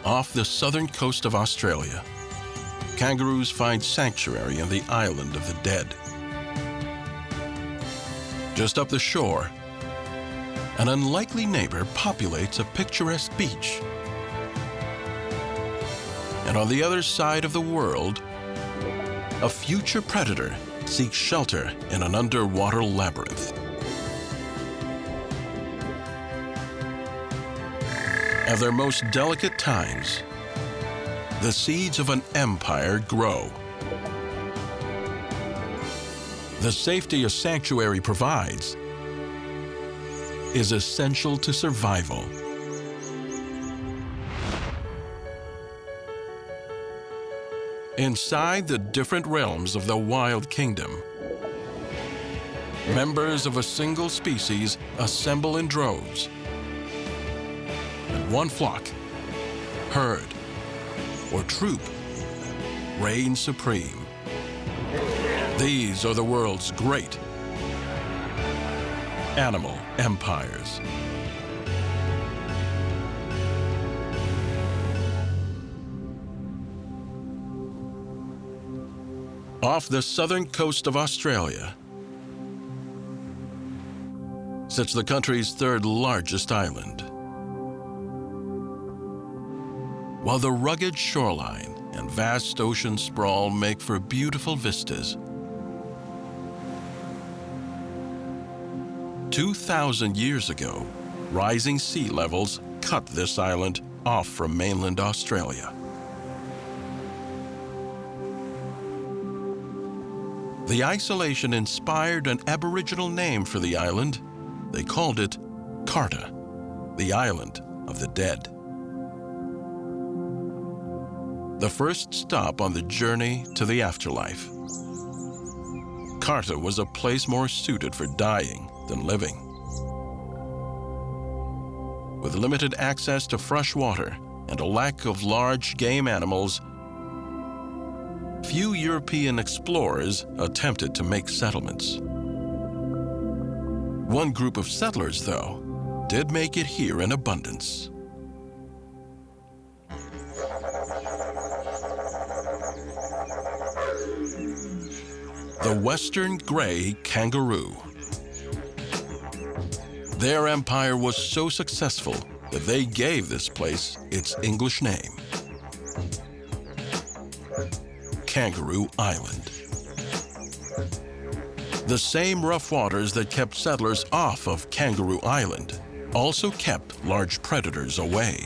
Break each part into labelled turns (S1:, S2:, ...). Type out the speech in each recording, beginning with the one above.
S1: Off the southern coast of Australia, kangaroos find sanctuary in the island of the dead. Just up the shore, an unlikely neighbor populates a picturesque beach. And on the other side of the world, a future predator seeks shelter in an underwater labyrinth. At their most delicate times, the seeds of an empire grow. The safety a sanctuary provides is essential to survival. Inside the different realms of the wild kingdom, members of a single species assemble in droves. And one flock, herd, or troop reigns supreme. These are the world's great animal empires. Off the southern coast of Australia sits the country's third largest island. While the rugged shoreline and vast ocean sprawl make for beautiful vistas, 2,000 years ago, rising sea levels cut this island off from mainland Australia. The isolation inspired an Aboriginal name for the island. They called it Karta, the island of the dead. The first stop on the journey to the afterlife. Karta was a place more suited for dying than living. With limited access to fresh water and a lack of large game animals, few European explorers attempted to make settlements. One group of settlers, though, did make it here in abundance. The western gray kangaroo. Their empire was so successful that they gave this place its English name, Kangaroo Island. The same rough waters that kept settlers off of Kangaroo Island also kept large predators away.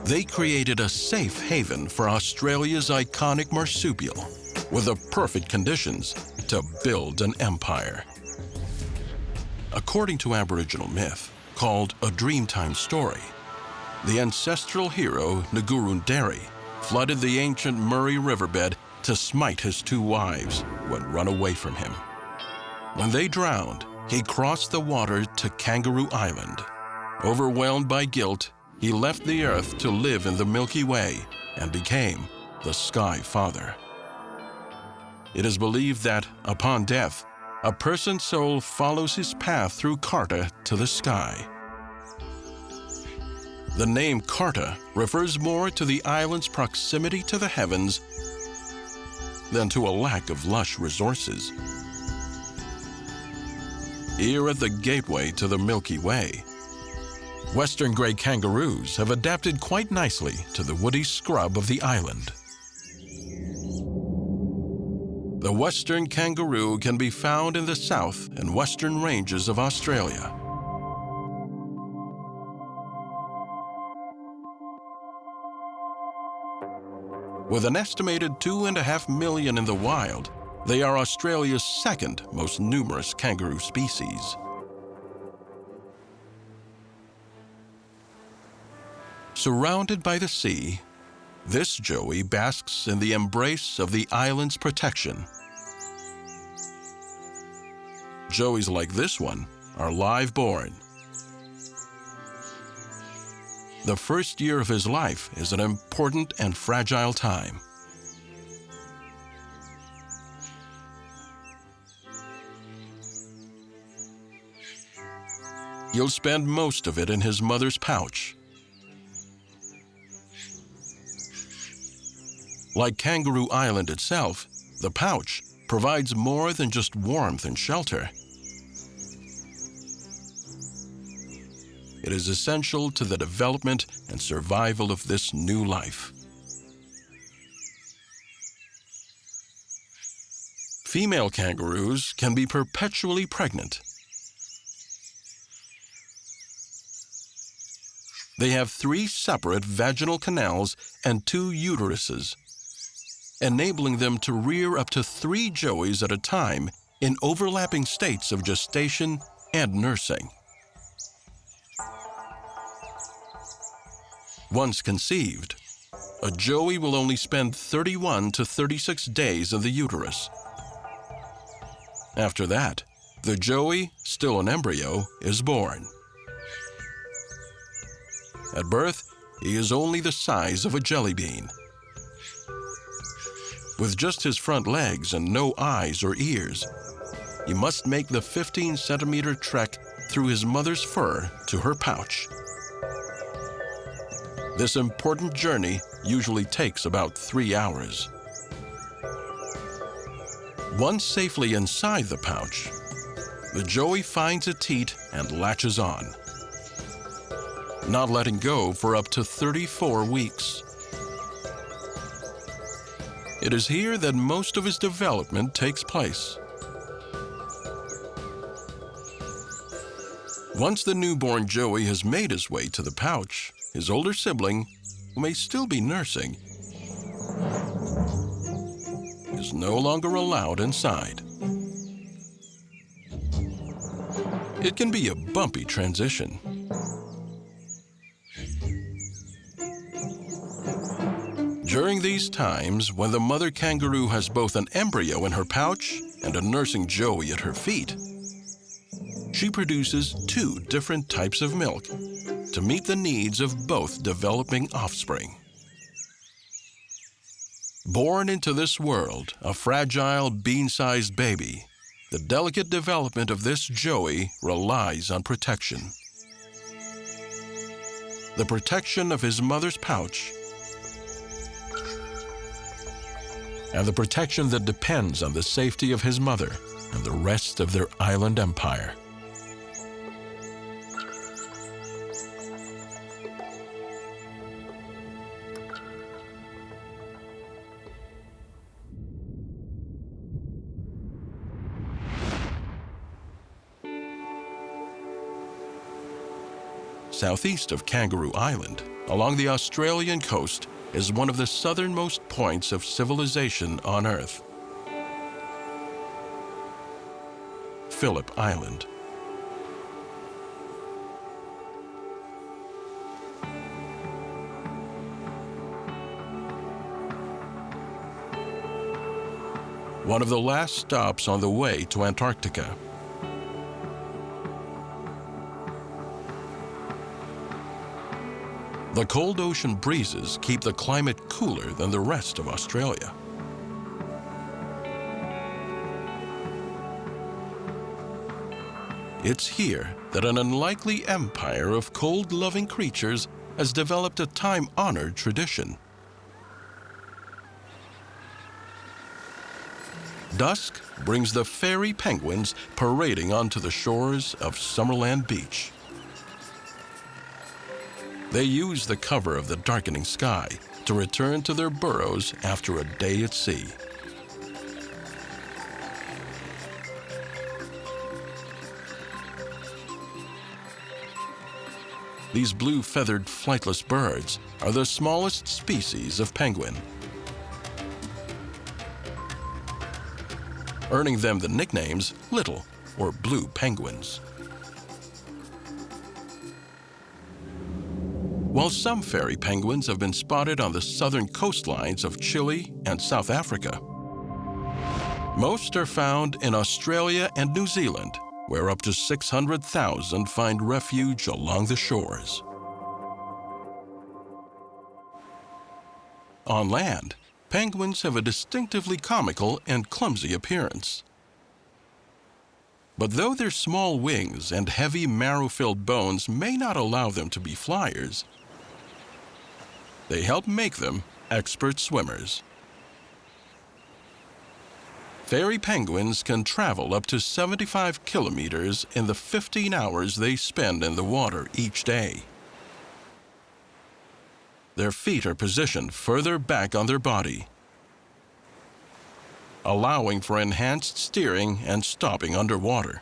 S1: They created a safe haven for Australia's iconic marsupial, with the perfect conditions to build an empire. According to Aboriginal myth, called a Dreamtime story, the ancestral hero Ngurunderi flooded the ancient Murray riverbed to smite his two wives who had run away from him. When they drowned, he crossed the water to Kangaroo Island. Overwhelmed by guilt, he left the earth to live in the Milky Way and became the Sky Father. It is believed that, upon death, a person's soul follows his path through Karta to the sky. The name Karta refers more to the island's proximity to the heavens than to a lack of lush resources. Here at the gateway to the Milky Way, western gray kangaroos have adapted quite nicely to the woody scrub of the island. The western kangaroo can be found in the south and western ranges of Australia. With an estimated 2.5 million in the wild, they are Australia's second most numerous kangaroo species. Surrounded by the sea, this joey basks in the embrace of the island's protection. Joeys like this one are live-born. The first year of his life is an important and fragile time. He'll spend most of it in his mother's pouch. Like Kangaroo Island itself, the pouch provides more than just warmth and shelter. It is essential to the development and survival of this new life. Female kangaroos can be perpetually pregnant. They have 3 separate vaginal canals and 2 uteruses, enabling them to rear up to 3 joeys at a time in overlapping states of gestation and nursing. Once conceived, a joey will only spend 31 to 36 days in the uterus. After that, the joey, still an embryo, is born. At birth, he is only the size of a jelly bean. With just his front legs and no eyes or ears, he must make the 15-centimeter trek through his mother's fur to her pouch. This important journey usually takes about 3 hours. Once safely inside the pouch, the joey finds a teat and latches on, not letting go for up to 34 weeks. It is here that most of his development takes place. Once the newborn joey has made his way to the pouch, his older sibling, who may still be nursing, is no longer allowed inside. It can be a bumpy transition. During these times, when the mother kangaroo has both an embryo in her pouch and a nursing joey at her feet, she produces 2 different types of milk to meet the needs of both developing offspring. Born into this world, a fragile bean-sized baby, the delicate development of this joey relies on protection. The protection of his mother's pouch, and the protection that depends on the safety of his mother and the rest of their island empire. Southeast of Kangaroo Island, along the Australian coast, is one of the southernmost points of civilization on Earth. Phillip Island. One of the last stops on the way to Antarctica. The cold ocean breezes keep the climate cooler than the rest of Australia. It's here that an unlikely empire of cold-loving creatures has developed a time-honored tradition. Dusk brings the fairy penguins parading onto the shores of Summerland Beach. They use the cover of the darkening sky to return to their burrows after a day at sea. These blue-feathered flightless birds are the smallest species of penguin, earning them the nicknames Little or Blue Penguins. While some fairy penguins have been spotted on the southern coastlines of Chile and South Africa, most are found in Australia and New Zealand, where up to 600,000 find refuge along the shores. On land, penguins have a distinctively comical and clumsy appearance. But though their small wings and heavy marrow-filled bones may not allow them to be flyers, they help make them expert swimmers. Fairy penguins can travel up to 75 kilometers in the 15 hours they spend in the water each day. Their feet are positioned further back on their body, allowing for enhanced steering and stopping underwater.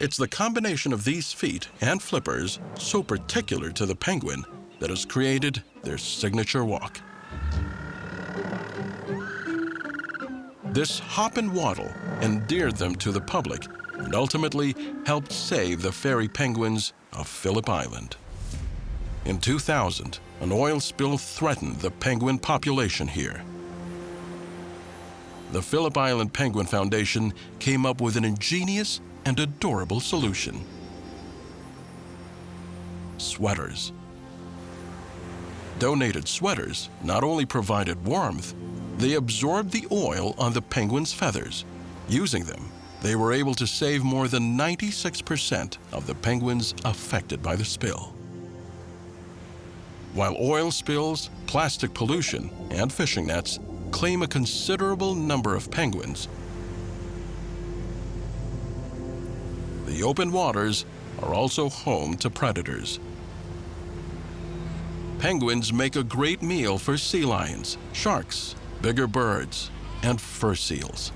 S1: It's the combination of these feet and flippers, so particular to the penguin, that has created their signature walk. This hop and waddle endeared them to the public and ultimately helped save the fairy penguins of Phillip Island. In 2000, an oil spill threatened the penguin population here. The Phillip Island Penguin Foundation came up with an ingenious and adorable solution: sweaters. Donated sweaters not only provided warmth, they absorbed the oil on the penguins' feathers. Using them, they were able to save more than 96% of the penguins affected by the spill. While oil spills, plastic pollution, and fishing nets claim a considerable number of penguins, the open waters are also home to predators. Penguins make a great meal for sea lions, sharks, bigger birds, and fur seals.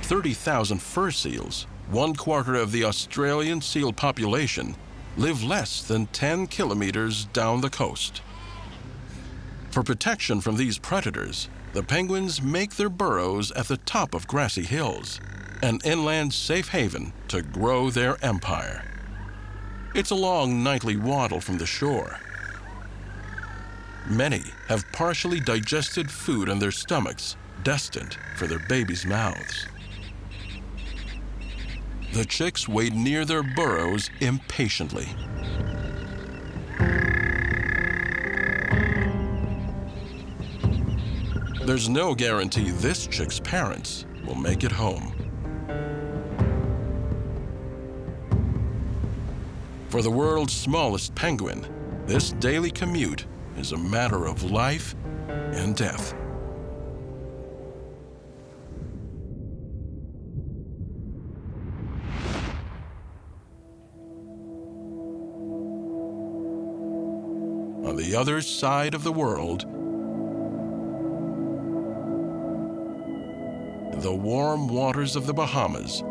S1: 30,000 fur seals, 1/4 of the Australian seal population, live less than 10 kilometers down the coast. For protection from these predators, the penguins make their burrows at the top of grassy hills, an inland safe haven to grow their empire. It's a long nightly waddle from the shore. Many have partially digested food in their stomachs, destined for their babies' mouths. The chicks wait near their burrows impatiently. There's no guarantee this chick's parents will make it home. For the world's smallest penguin, this daily commute is a matter of life and death. On the other side of the world, in the warm waters of the Bahamas,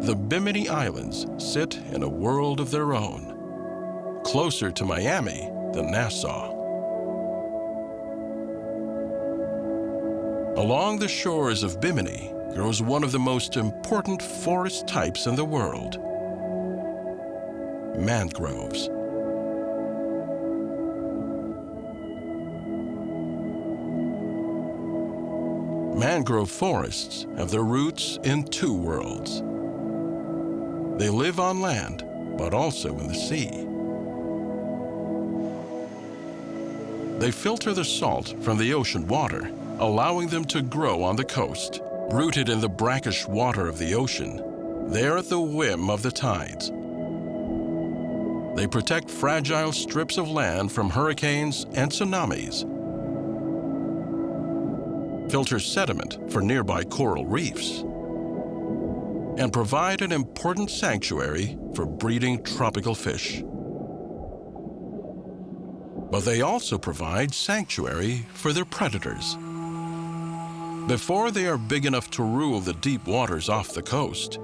S1: the Bimini Islands sit in a world of their own, closer to Miami than Nassau. Along the shores of Bimini grows one of the most important forest types in the world: mangroves. Mangrove forests have their roots in two worlds. They live on land, but also in the sea. They filter the salt from the ocean water, allowing them to grow on the coast. Rooted in the brackish water of the ocean, they're at the whim of the tides. They protect fragile strips of land from hurricanes and tsunamis, filter sediment for nearby coral reefs, and provide an important sanctuary for breeding tropical fish. But they also provide sanctuary for their predators. Before they are big enough to rule the deep waters off the coast,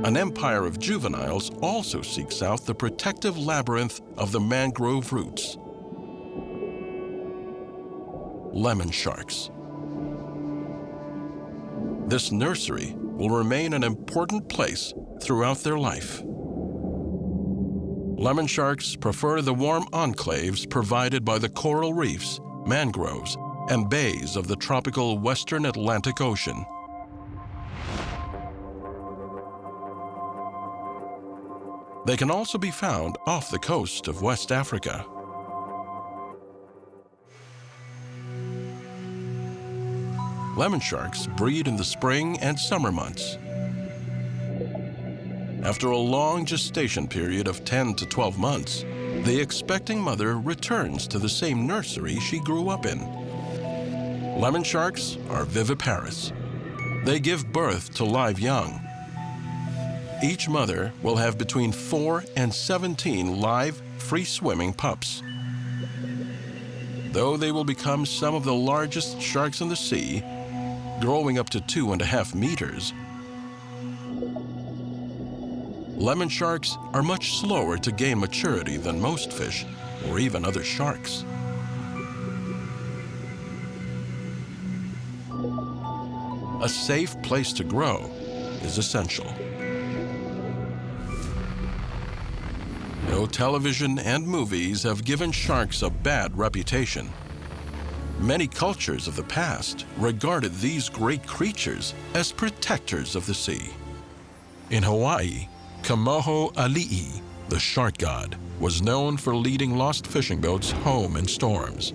S1: an empire of juveniles also seeks out the protective labyrinth of the mangrove roots: lemon sharks. This nursery will remain an important place throughout their life. Lemon sharks prefer the warm enclaves provided by the coral reefs, mangroves, and bays of the tropical Western Atlantic Ocean. They can also be found off the coast of West Africa. Lemon sharks breed in the spring and summer months. After a long gestation period of 10 to 12 months, the expecting mother returns to the same nursery she grew up in. Lemon sharks are viviparous. They give birth to live young. Each mother will have between 4 and 17 live, free-swimming pups. Though they will become some of the largest sharks in the sea, growing up to 2.5 meters, lemon sharks are much slower to gain maturity than most fish or even other sharks. A safe place to grow is essential. No television and movies have given sharks a bad reputation. Many cultures of the past regarded these great creatures as protectors of the sea. In Hawaii, Kamoho Ali'i, the shark god, was known for leading lost fishing boats home in storms.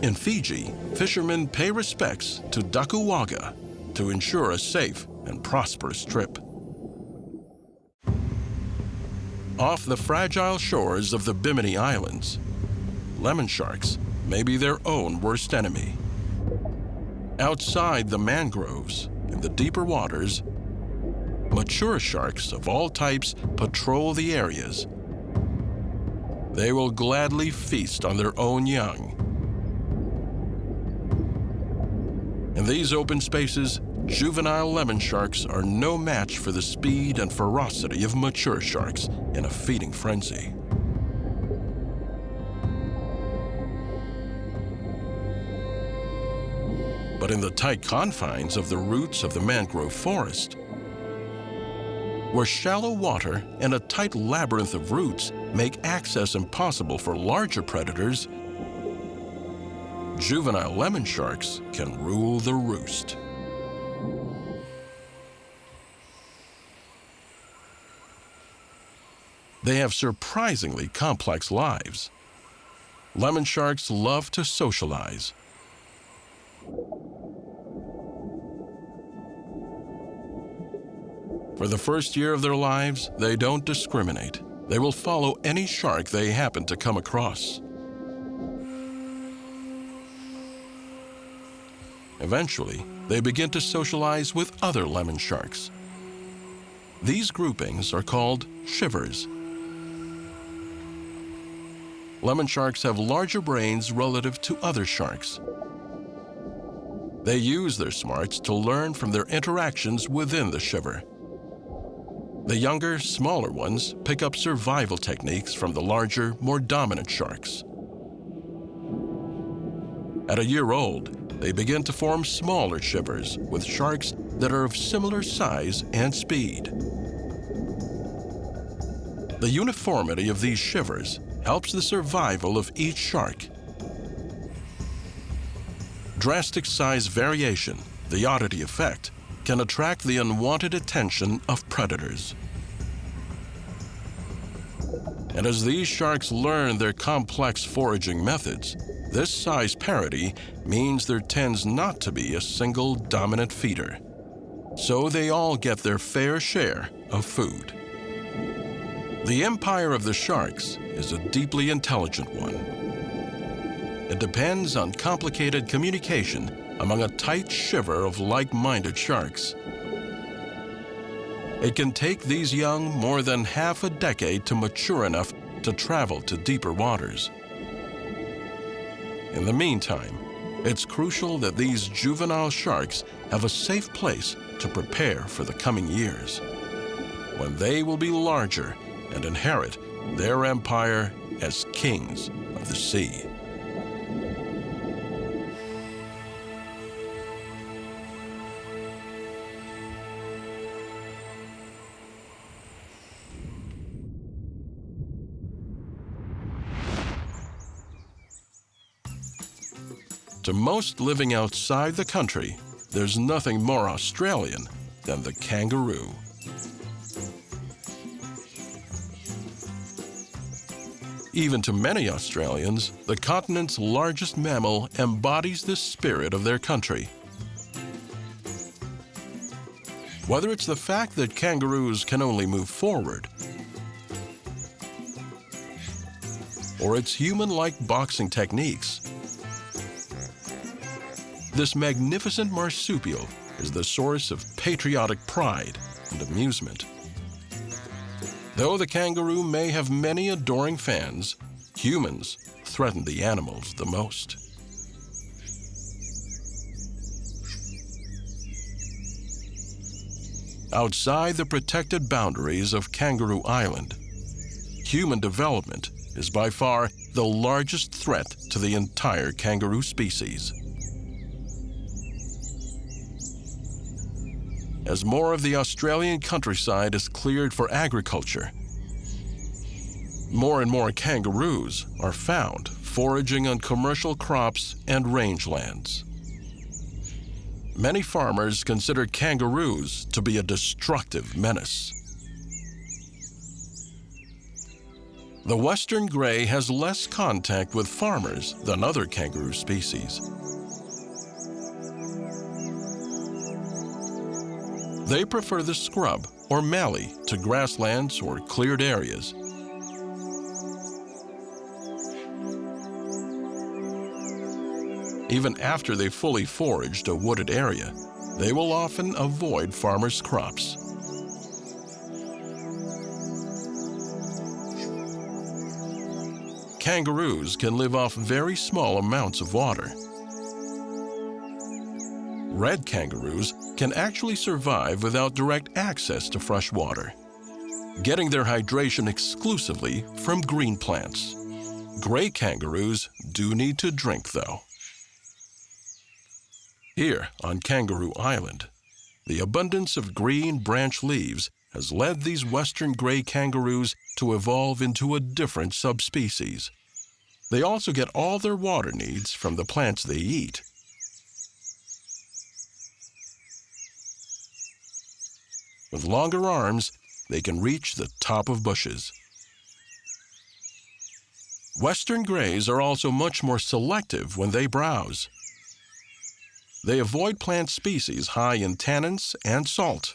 S1: In Fiji, fishermen pay respects to Dakuwaga to ensure a safe and prosperous trip. Off the fragile shores of the Bimini Islands, lemon sharks may be their own worst enemy. Outside the mangroves, in the deeper waters, mature sharks of all types patrol the areas. They will gladly feast on their own young. In these open spaces, juvenile lemon sharks are no match for the speed and ferocity of mature sharks in a feeding frenzy. But in the tight confines of the roots of the mangrove forest, where shallow water and a tight labyrinth of roots make access impossible for larger predators, juvenile lemon sharks can rule the roost. They have surprisingly complex lives. Lemon sharks love to socialize. For the first year of their lives, they don't discriminate. They will follow any shark they happen to come across. Eventually, they begin to socialize with other lemon sharks. These groupings are called shivers. Lemon sharks have larger brains relative to other sharks. They use their smarts to learn from their interactions within the shiver. The younger, smaller ones pick up survival techniques from the larger, more dominant sharks. At a year old, they begin to form smaller shivers with sharks that are of similar size and speed. The uniformity of these shivers helps the survival of each shark. Drastic size variation, the oddity effect, can attract the unwanted attention of predators. And as these sharks learn their complex foraging methods, this size parity means there tends not to be a single dominant feeder. So they all get their fair share of food. The empire of the sharks is a deeply intelligent one. It depends on complicated communication among a tight shiver of like-minded sharks. It can take these young more than half a decade to mature enough to travel to deeper waters. In the meantime, it's crucial that these juvenile sharks have a safe place to prepare for the coming years, when they will be larger and inherit their empire as kings of the sea. To most living outside the country, there's nothing more Australian than the kangaroo. Even to many Australians, the continent's largest mammal embodies the spirit of their country. Whether it's the fact that kangaroos can only move forward, or its human-like boxing techniques, this magnificent marsupial is the source of patriotic pride and amusement. Though the kangaroo may have many adoring fans, humans threaten the animals the most. Outside the protected boundaries of Kangaroo Island, human development is by far the largest threat to the entire kangaroo species. As more of the Australian countryside is cleared for agriculture, more and more kangaroos are found foraging on commercial crops and rangelands. Many farmers consider kangaroos to be a destructive menace. The western gray has less contact with farmers than other kangaroo species. They prefer the scrub or mallee to grasslands or cleared areas. Even after they've fully foraged a wooded area, they will often avoid farmers' crops. Kangaroos can live off very small amounts of water. Red kangaroos can actually survive without direct access to fresh water, getting their hydration exclusively from green plants. Gray kangaroos do need to drink, though. Here on Kangaroo Island, the abundance of green branch leaves has led these western gray kangaroos to evolve into a different subspecies. They also get all their water needs from the plants they eat. With longer arms, they can reach the top of bushes. Western grays are also much more selective when they browse. They avoid plant species high in tannins and salt,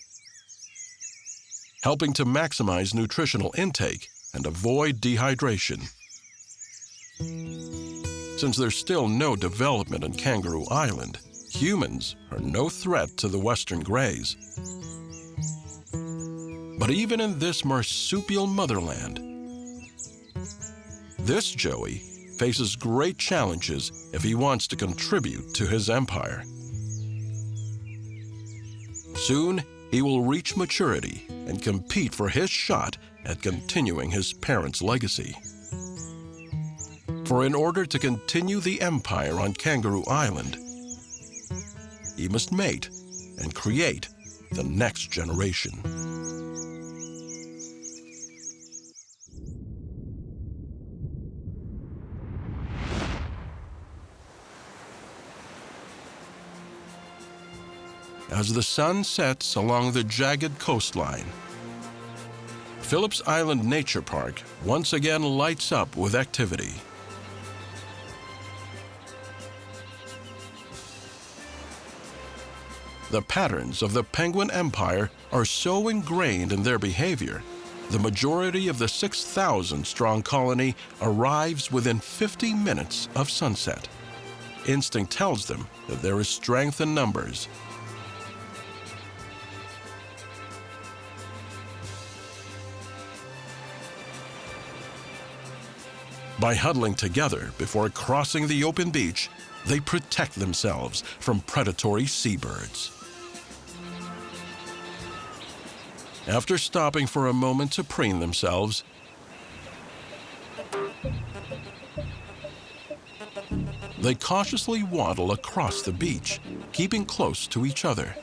S1: helping to maximize nutritional intake and avoid dehydration. Since there's still no development on Kangaroo Island, humans are no threat to the western grays. But even in this marsupial motherland, this Joey faces great challenges if he wants to contribute to his empire. Soon, he will reach maturity and compete for his shot at continuing his parents' legacy. For in order to continue the empire on Kangaroo Island, he must mate and create the next generation. As the sun sets along the jagged coastline, Phillips Island Nature Park once again lights up with activity. The patterns of the penguin empire are so ingrained in their behavior, the majority of the 6,000-strong colony arrives within 50 minutes of sunset. Instinct tells them that there is strength in numbers. By huddling together before crossing the open beach, they protect themselves from predatory seabirds. After stopping for a moment to preen themselves, they cautiously waddle across the beach, keeping close to each other.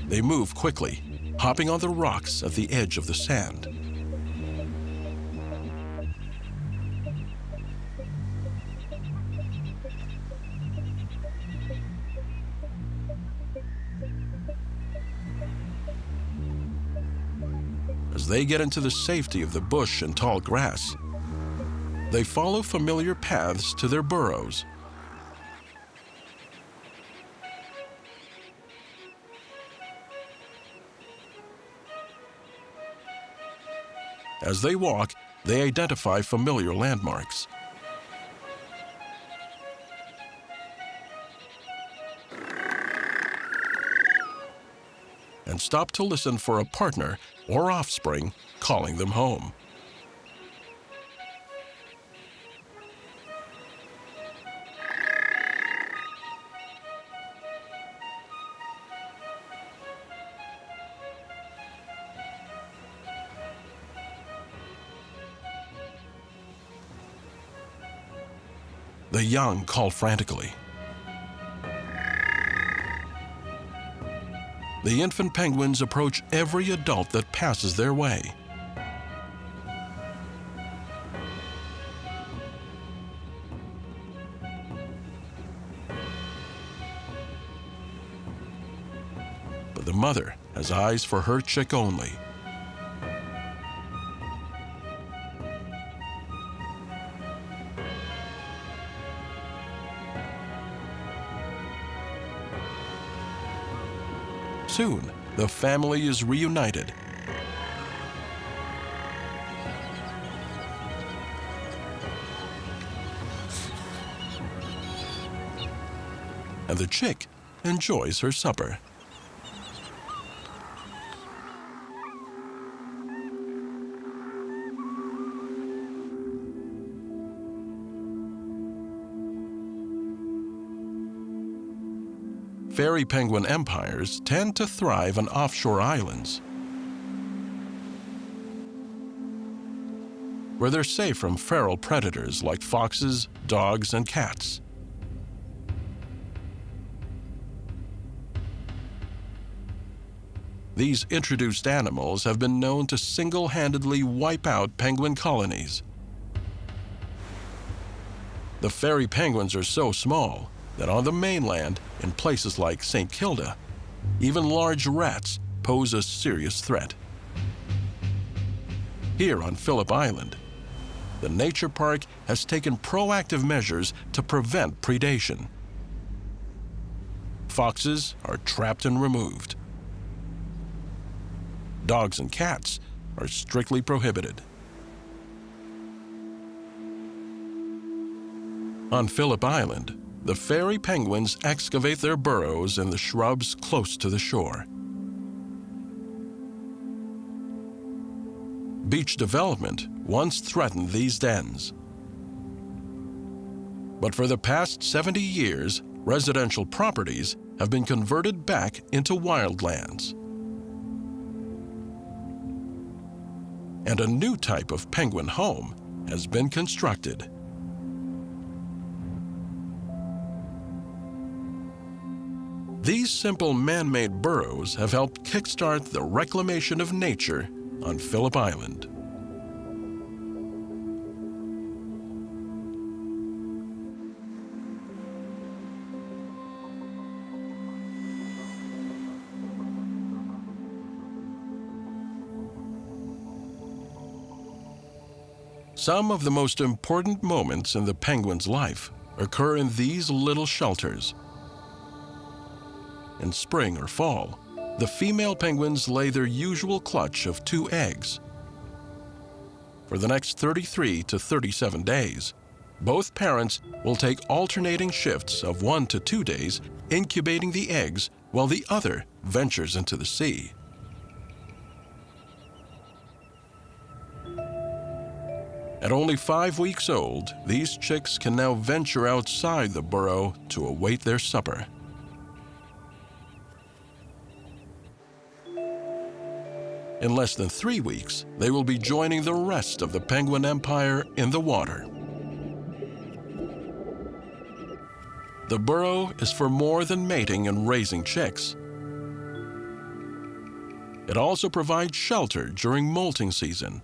S1: They move quickly, hopping on the rocks at the edge of the sand. as they get into the safety of the bush and tall grass. They follow familiar paths to their burrows. As they walk, they identify familiar landmarks. And stop to listen for a partner or offspring calling them home. The young call frantically. The infant penguins approach every adult that passes their way. But the mother has eyes for her chick only. Soon, the family is reunited. And the chick enjoys her supper. Fairy penguin empires tend to thrive on offshore islands, where they're safe from feral predators like foxes, dogs, and cats. These introduced animals have been known to single-handedly wipe out penguin colonies. The fairy penguins are so small that on the mainland, in places like St. Kilda, even large rats pose a serious threat. Here on Phillip Island, the nature park has taken proactive measures to prevent predation. Foxes are trapped and removed. Dogs and cats are strictly prohibited. On Phillip Island, the fairy penguins excavate their burrows in the shrubs close to the shore. Beach development once threatened these dens. But for the past 70 years, residential properties have been converted back into wildlands. And a new type of penguin home has been constructed. These simple man-made burrows have helped kickstart the reclamation of nature on Phillip Island. Some of the most important moments in the penguin's life occur in these little shelters. In spring or fall, the female penguins lay their usual clutch of 2 eggs. For the next 33 to 37 days, both parents will take alternating shifts of 1 to 2 days incubating the eggs while the other ventures into the sea. At only 5 weeks old, these chicks can now venture outside the burrow to await their supper. In less than 3 weeks, they will be joining the rest of the penguin empire in the water. The burrow is for more than mating and raising chicks. It also provides shelter during molting season.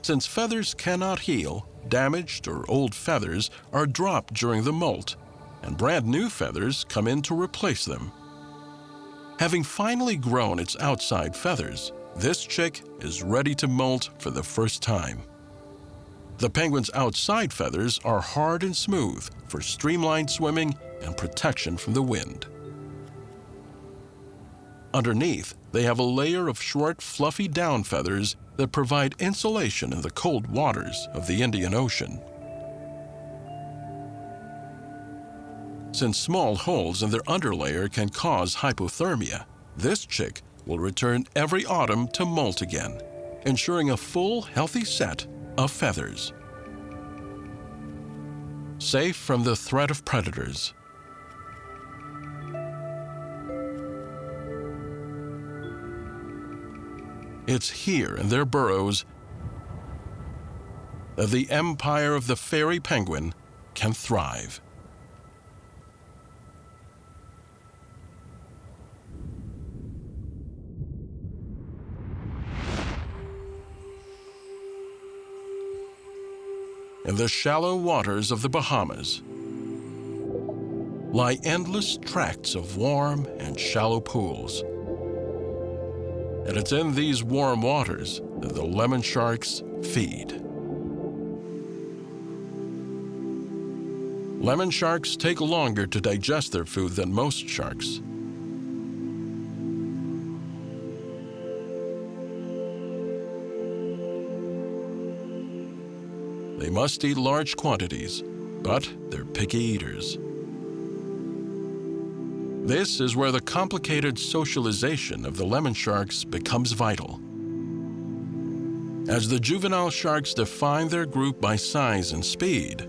S1: Since feathers cannot heal, damaged or old feathers are dropped during the molt, and brand new feathers come in to replace them. Having finally grown its outside feathers, this chick is ready to molt for the first time. The penguin's outside feathers are hard and smooth for streamlined swimming and protection from the wind. Underneath, they have a layer of short, fluffy down feathers that provide insulation in the cold waters of the Indian Ocean. Since small holes in their underlayer can cause hypothermia, this chick will return every autumn to molt again, ensuring a full, healthy set of feathers. Safe from the threat of predators. It's here in their burrows that the empire of the fairy penguin can thrive. In the shallow waters of the Bahamas lie endless tracts of warm and shallow pools. And it's in these warm waters that the lemon sharks feed. Lemon sharks take longer to digest their food than most sharks. They must eat large quantities, but they're picky eaters. This is where the complicated socialization of the lemon sharks becomes vital. As the juvenile sharks define their group by size and speed,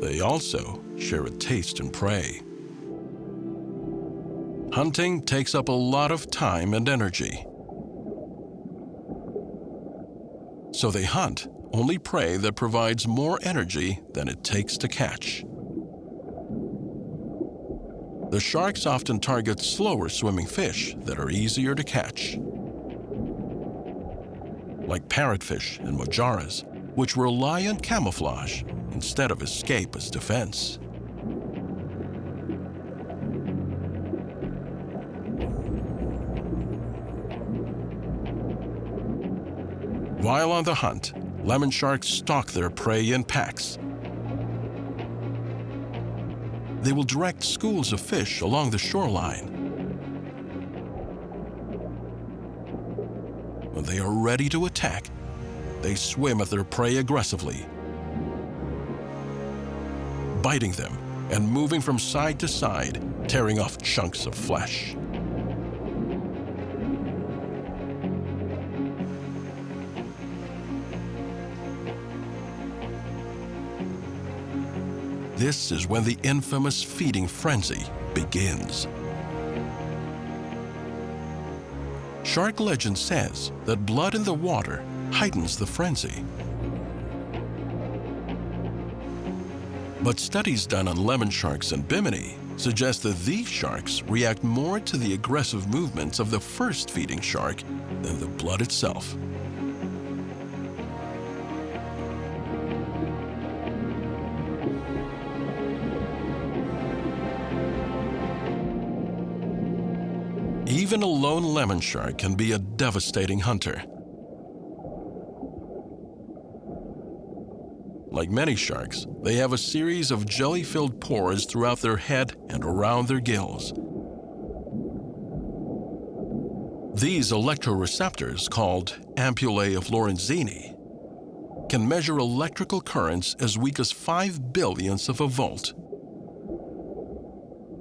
S1: they also share a taste in prey. Hunting takes up a lot of time and energy. So they hunt only prey that provides more energy than it takes to catch. The sharks often target slower swimming fish that are easier to catch, like parrotfish and mojaras, which rely on camouflage instead of escape as defense. While on the hunt, lemon sharks stalk their prey in packs. They will direct schools of fish along the shoreline. When they are ready to attack, they swim at their prey aggressively, biting them and moving from side to side, tearing off chunks of flesh. This is when the infamous feeding frenzy begins. Shark legend says that blood in the water heightens the frenzy. But studies done on lemon sharks and bimini suggest that these sharks react more to the aggressive movements of the first feeding shark than the blood itself. Even a lone lemon shark can be a devastating hunter. Like many sharks, they have a series of jelly-filled pores throughout their head and around their gills. These electroreceptors, called ampullae of Lorenzini, can measure electrical currents as weak as 5 billionths of a volt.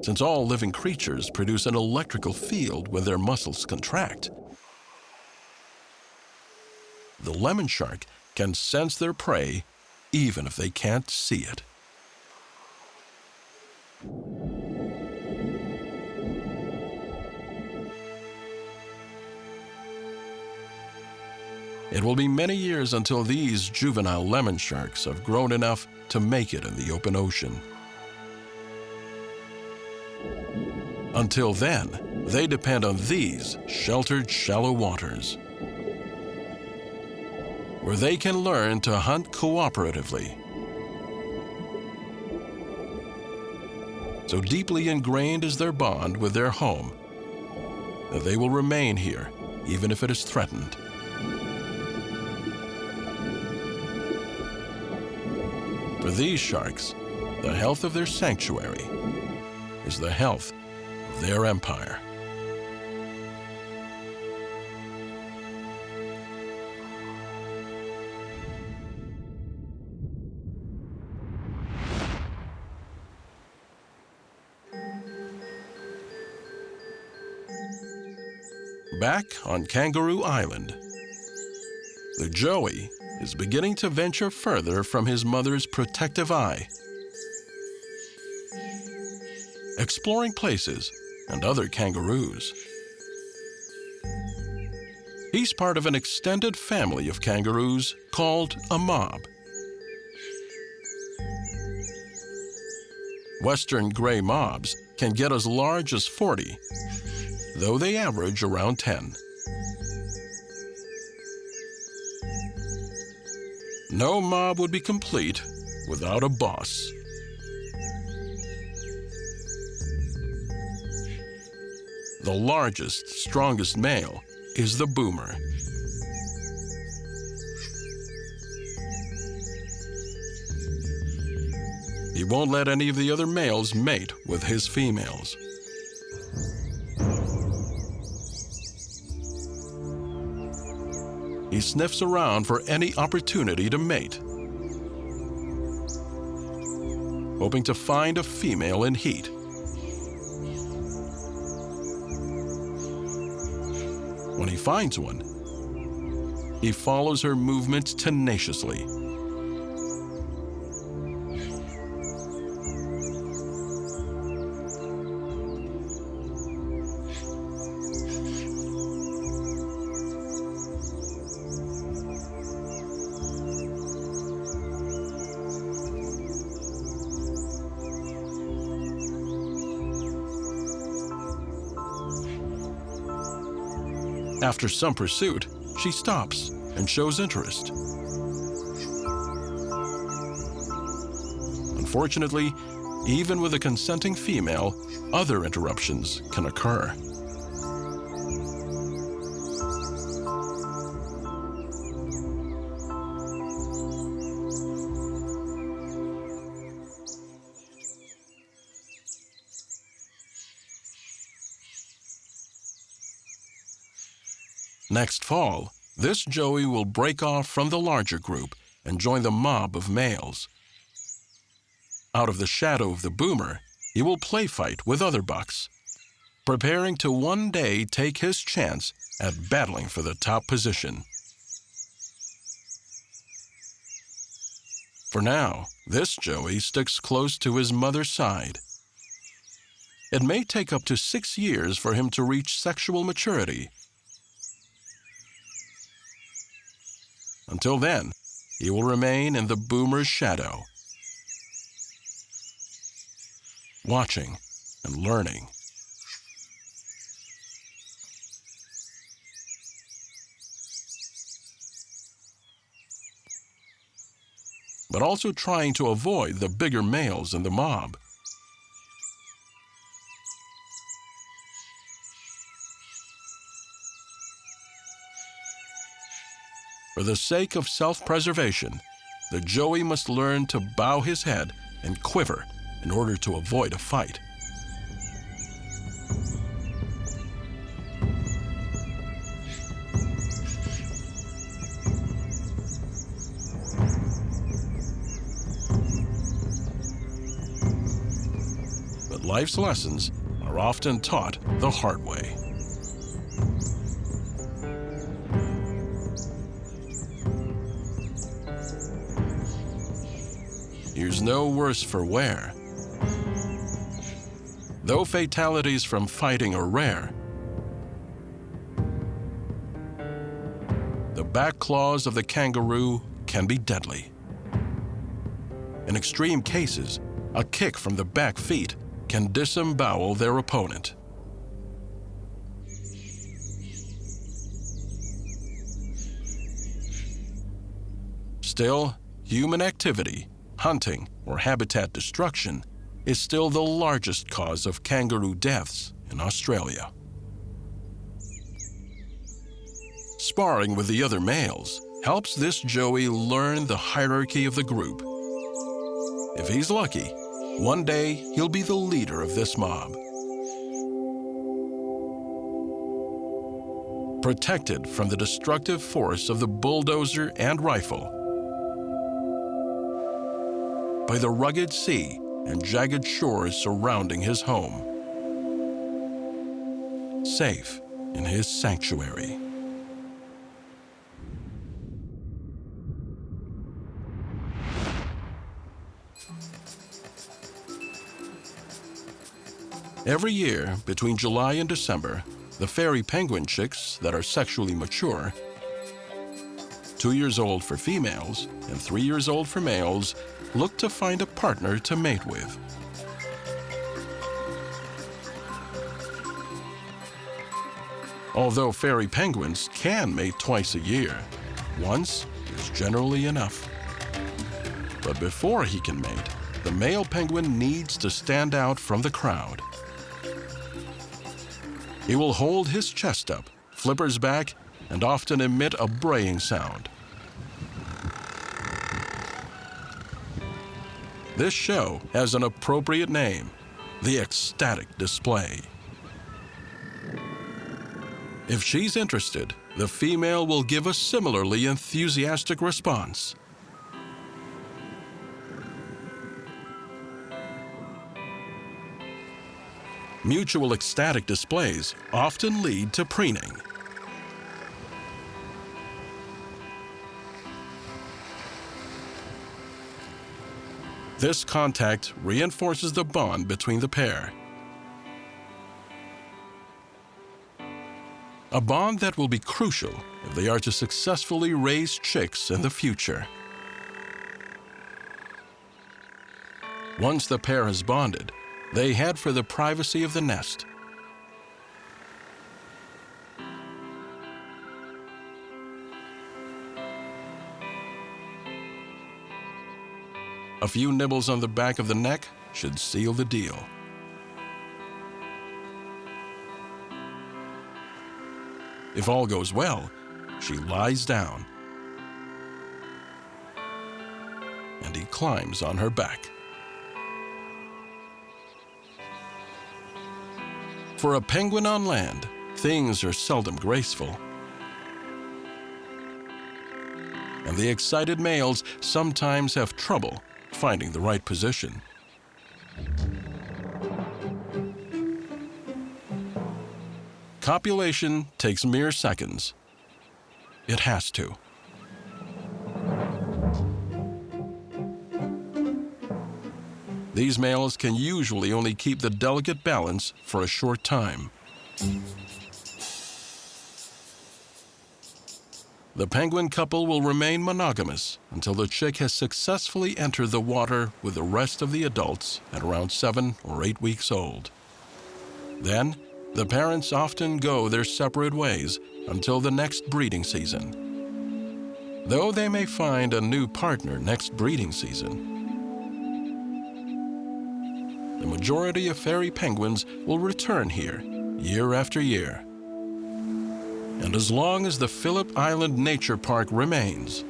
S1: Since all living creatures produce an electrical field when their muscles contract, the lemon shark can sense their prey even if they can't see it. It will be many years until these juvenile lemon sharks have grown enough to make it in the open ocean. Until then, they depend on these sheltered shallow waters, where they can learn to hunt cooperatively. So deeply ingrained is their bond with their home that they will remain here, even if it is threatened. For these sharks, the health of their sanctuary is the health of their empire. Back on Kangaroo Island, the joey is beginning to venture further from his mother's protective eye, exploring places and other kangaroos. He's part of an extended family of kangaroos called a mob. Western gray mobs can get as large as 40, though they average around 10. No mob would be complete without a boss. The largest, strongest male is the boomer. He won't let any of the other males mate with his females. He sniffs around for any opportunity to mate, hoping to find a female in heat. When he finds one, he follows her movements tenaciously. After some pursuit, she stops and shows interest. Unfortunately, even with a consenting female, other interruptions can occur. Next fall, this joey will break off from the larger group and join the mob of males. Out of the shadow of the boomer, he will play fight with other bucks, preparing to one day take his chance at battling for the top position. For now, this joey sticks close to his mother's side. It may take up to 6 years for him to reach sexual maturity. Until then, he will remain in the boomer's shadow, watching and learning. But also trying to avoid the bigger males in the mob. For the sake of self-preservation, the joey must learn to bow his head and quiver in order to avoid a fight. But life's lessons are often taught the hard way. Here's no worse for wear. Though fatalities from fighting are rare, the back claws of the kangaroo can be deadly. In extreme cases, a kick from the back feet can disembowel their opponent. Still, human activity, hunting, or habitat destruction is still the largest cause of kangaroo deaths in Australia. Sparring with the other males helps this joey learn the hierarchy of the group. If he's lucky, one day he'll be the leader of this mob. Protected from the destructive force of the bulldozer and rifle, by the rugged sea and jagged shores surrounding his home, safe in his sanctuary. Every year, between July and December, the fairy penguin chicks that are sexually mature, 2 years old for females and 3 years old for males, look to find a partner to mate with. Although fairy penguins can mate twice a year, once is generally enough. But before he can mate, the male penguin needs to stand out from the crowd. He will hold his chest up, flippers back, and often emit a braying sound. This show has an appropriate name, the ecstatic display. If she's interested, the female will give a similarly enthusiastic response. Mutual ecstatic displays often lead to preening. This contact reinforces the bond between the pair. A bond that will be crucial if they are to successfully raise chicks in the future. Once the pair has bonded, they head for the privacy of the nest. A few nibbles on the back of the neck should seal the deal. If all goes well, she lies down, and he climbs on her back. For a penguin on land, things are seldom graceful. And the excited males sometimes have trouble finding the right position. Copulation takes mere seconds. It has to. These males can usually only keep the delicate balance for a short time. The penguin couple will remain monogamous until the chick has successfully entered the water with the rest of the adults at around 7 or 8 weeks old. Then, the parents often go their separate ways until the next breeding season. Though they may find a new partner next breeding season, the majority of fairy penguins will return here year after year. And as long as the Phillip Island Nature Park remains,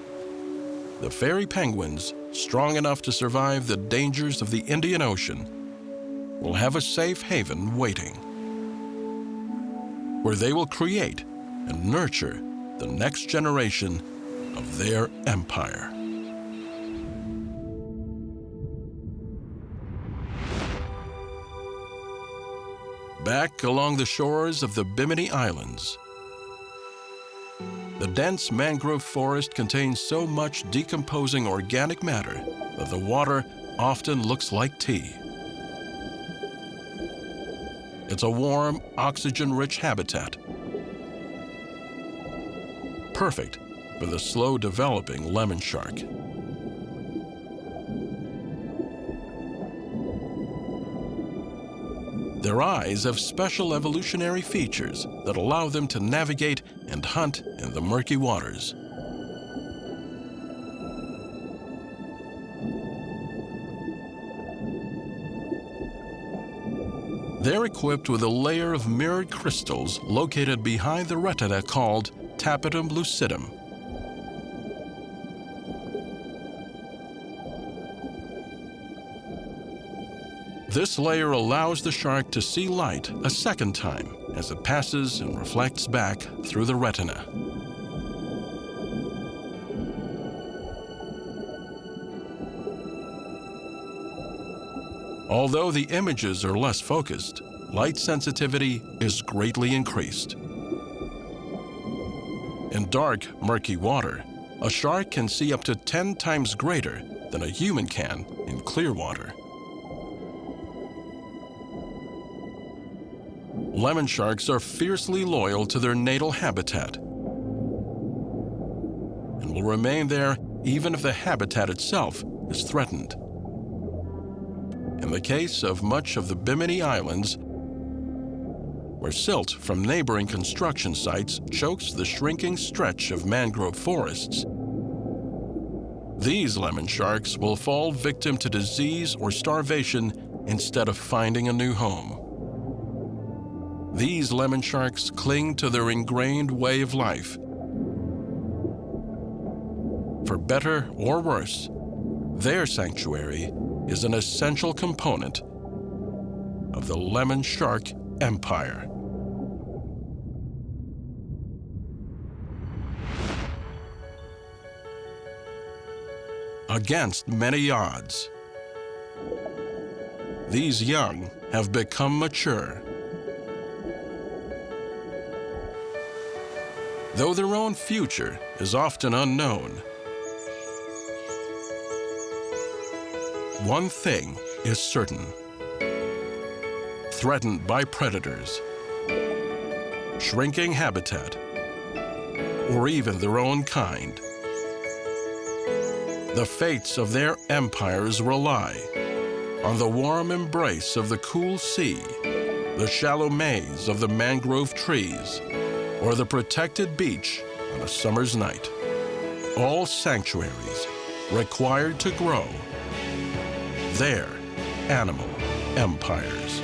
S1: the fairy penguins, strong enough to survive the dangers of the Indian Ocean, will have a safe haven waiting, where they will create and nurture the next generation of their empire. Back along the shores of the Bimini Islands, the dense mangrove forest contains so much decomposing organic matter that the water often looks like tea. It's a warm, oxygen-rich habitat, perfect for the slow-developing lemon shark. Their eyes have special evolutionary features that allow them to navigate and hunt in the murky waters. They're equipped with a layer of mirrored crystals located behind the retina called tapetum lucidum. This layer allows the shark to see light a second time as it passes and reflects back through the retina. Although the images are less focused, light sensitivity is greatly increased. In dark, murky water, a shark can see up to 10 times greater than a human can in clear water. Lemon sharks are fiercely loyal to their natal habitat and will remain there even if the habitat itself is threatened. In the case of much of the Bimini Islands, where silt from neighboring construction sites chokes the shrinking stretch of mangrove forests, these lemon sharks will fall victim to disease or starvation instead of finding a new home. These lemon sharks cling to their ingrained way of life. For better or worse, their sanctuary is an essential component of the lemon shark empire. Against many odds, these young have become mature. Though their own future is often unknown, one thing is certain: threatened by predators, shrinking habitat, or even their own kind, the fates of their empires rely on the warm embrace of the cool sea, the shallow maze of the mangrove trees, or the protected beach on a summer's night. All sanctuaries required to grow their animal empires.